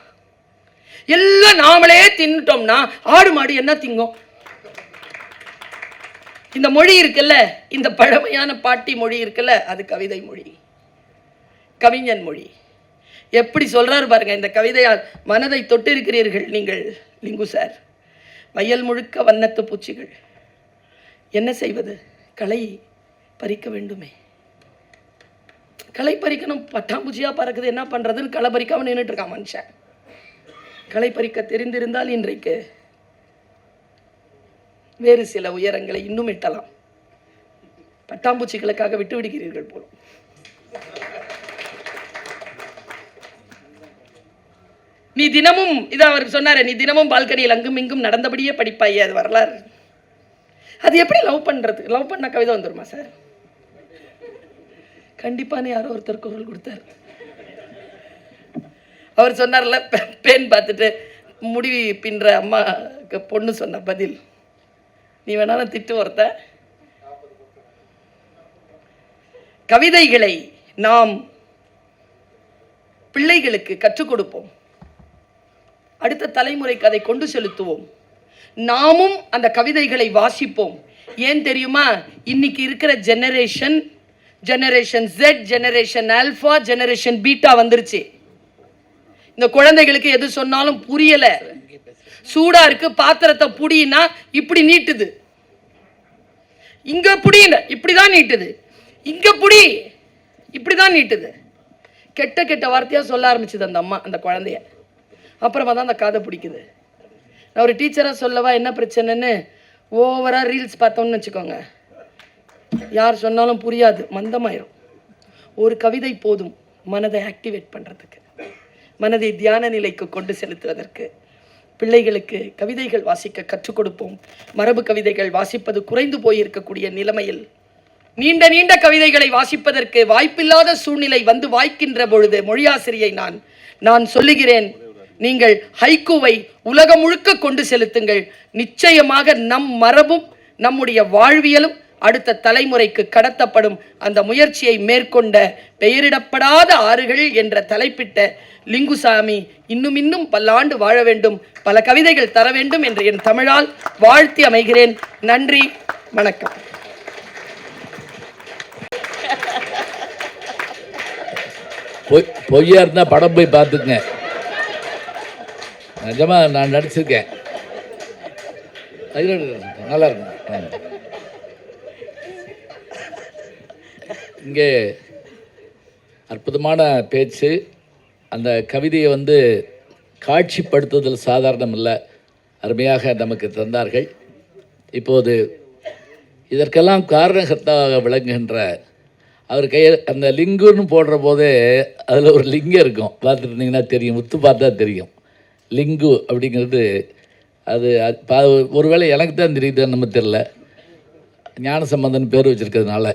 எல்லாம் நாமளே தின்னுட்டோம்னா ஆடு மாடு என்ன திங்கும்? இந்த மொழி இருக்குல்ல, இந்த பழமையான பாட்டி மொழி இருக்குல்ல, அது கவிதை மொழி, கவிஞன் மொழி. எப்படி சொல்றாரு பாருங்க இந்த கவிதையால் மனதை தொட்டிருக்கிறீர்கள் நீங்கள் லிங்கு சார். வயல் முழுக்க வண்ணத்து பூச்சிகள், என்ன செய்வது, களை பறிக்க வேண்டுமே. களை பறிக்கணும், பட்டாம்பூச்சியாக பறக்குது, என்ன பண்ணுறதுன்னு களை பறிக்காமல் நின்றுட்டு இருக்கான் மனுஷன். களை பறிக்க தெரிந்திருந்தால் இன்றைக்கு வேறு சில உயரங்களை இன்னும் எட்டலாம். பட்டாம்பூச்சிகளுக்காக விட்டு விடுகிறீர்கள் போலும். நீ தினமும் இதான் அவர் சொன்னாரு, நீ தினமும் பால்கனியில் அங்கும் இங்கும் நடந்தபடியே படிப்பாயே, அது வரலாறு. அது எப்படி லவ் பண்ணுறது? லவ் பண்ண கவிதை வந்துருமா சார்? கண்டிப்பான்னு யாரோ ஒருத்தர் குரல் கொடுத்தார். அவர் சொன்னார்ல, பேன் பார்த்துட்டு முடி பின்ற அம்மாக்கு பொண்ணு சொன்ன பதில், நீ வேணாலும் திட்டு ஒருத்த. கவிதைகளை நாம் பிள்ளைகளுக்கு கற்றுக் கொடுப்போம், அடுத்த தலைமுறைக்கு அதை கொண்டு செலுத்துவோம். நாமும் அந்த கவிதைகளை வாசிப்போம். ஏன் தெரியுமா? இன்னைக்கு இருக்கிற generation Z, generation alpha, generation beta வந்துருச்சு. இந்த குழந்தைகளுக்கு எது சொன்னாலும் புரியல. சூடா இருக்கு, பாத்திரத்தை புடினா இப்படி நீட்டுது, இங்க புடியில இப்படிதான் நீட்டுது, இங்க புடி இப்படிதான் நீட்டுது. கெட்ட கெட்ட வார்த்தையா சொல்ல ஆரம்பிச்சுது அந்த அம்மா அந்த குழந்தைய. அப்புறமா தான் அந்த காதை பிடிக்குது. நான் ஒரு டீச்சராக சொல்லவா என்ன பிரச்சனைன்னு, ஓவராக ரீல்ஸ் பார்த்தோம்னு வச்சுக்கோங்க, யார் சொன்னாலும் புரியாது, மந்தமாயிரும். ஒரு கவிதை போதும் மனதை ஆக்டிவேட் பண்ணுறதுக்கு, மனதை தியான நிலைக்கு கொண்டு செலுத்துவதற்கு. பிள்ளைகளுக்கு கவிதைகள் வாசிக்க கற்றுக் கொடுப்போம். மரபு கவிதைகள் வாசிப்பது குறைந்து போயிருக்கக்கூடிய நிலைமையில் நீண்ட நீண்ட கவிதைகளை வாசிப்பதற்கு வாய்ப்பில்லாத சூழ்நிலை வந்து வாய்க்கின்ற பொழுது மொழியாசிரியை நான் சொல்லுகிறேன், நீங்கள் ஹைக்கூவை உலகம் முழுக்க கொண்டு செலுத்துங்கள். நிச்சயமாக நம் மரபும் நம்முடைய வாழ்வியலும் அடுத்த தலைமுறைக்கு கடத்தப்படும். அந்த முயற்சியை மேற்கொண்ட பெயரிடப்படாத ஆறுகள் என்ற தலைப்பிட்ட லிங்குசாமி இன்னும் பல்லாண்டு வாழ வேண்டும், பல கவிதைகள் தர வேண்டும் என்று என் தமிழால் வாழ்த்தி அமைகிறேன். நன்றி, வணக்கம். பொய்யா இருந்தா படம் போய் பார்த்துக்குங்க. நிஜமா நான் நடிச்சிருக்கேன், நல்லா இருக்கும். இங்கே அற்புதமான பேச்சு. அந்த கவிதையை காட்சிப்படுத்துதல் சாதாரணம் இல்லை, அருமையாக நமக்கு தந்தார்கள். இப்போது இதற்கெல்லாம் காரணகர்த்தாக விளங்குகின்ற அவர் அந்த லிங்குன்னு போடுற போதே அதில் ஒரு லிங்கம் இருக்கும், பார்த்துருந்தீங்கன்னா தெரியும், உத்து பார்த்தா தெரியும். லிங்கு அப்படிங்கிறது அது ஒருவேளை எனக்கு தான் தெரியுதுன்னு நம்ம தெரில, ஞானசம்பந்தன் பேர் வச்சுருக்கிறதுனால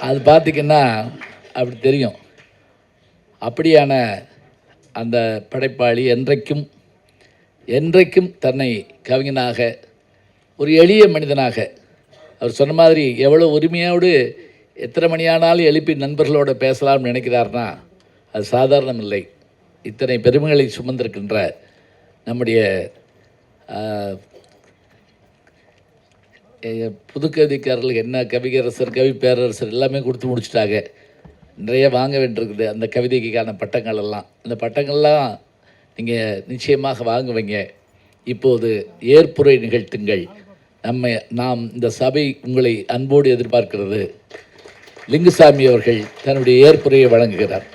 அது பார்த்திங்கன்னா அப்படி தெரியும். அப்படியான அந்த படைப்பாளி என்றைக்கும் தன்னை கவிஞனாக, ஒரு எளிய மனிதனாக, அவர் சொன்ன மாதிரி எவ்வளோ உரிமையோடு எத்தனை மணியானாலும் எழுப்பி நண்பர்களோடு பேசலாம்னு நினைக்கிறார்னா அது சாதாரணம் இல்லை. இத்தனை பெருமைகளை சுமந்திருக்கின்ற நம்முடைய புதுக்கவிதைக்காரர்களுக்கு என்ன கவிகரசர், கவி பேரரசர் எல்லாமே கொடுத்து முடிச்சுட்டாங்க. நிறைய வாங்க வேண்டியிருக்குது அந்த கவிதைக்கான பட்டங்கள் எல்லாம். அந்த பட்டங்கள்லாம் நீங்கள் நிச்சயமாக வாங்குவீங்க. இப்போது ஏற்புரை நிகழ்த்துங்கள். நாம் இந்த சபை உங்களை அன்போடு எதிர்பார்க்கிறது. லிங்குசாமி அவர்கள் தன்னுடைய ஏற்புரையை வழங்குகிறார்.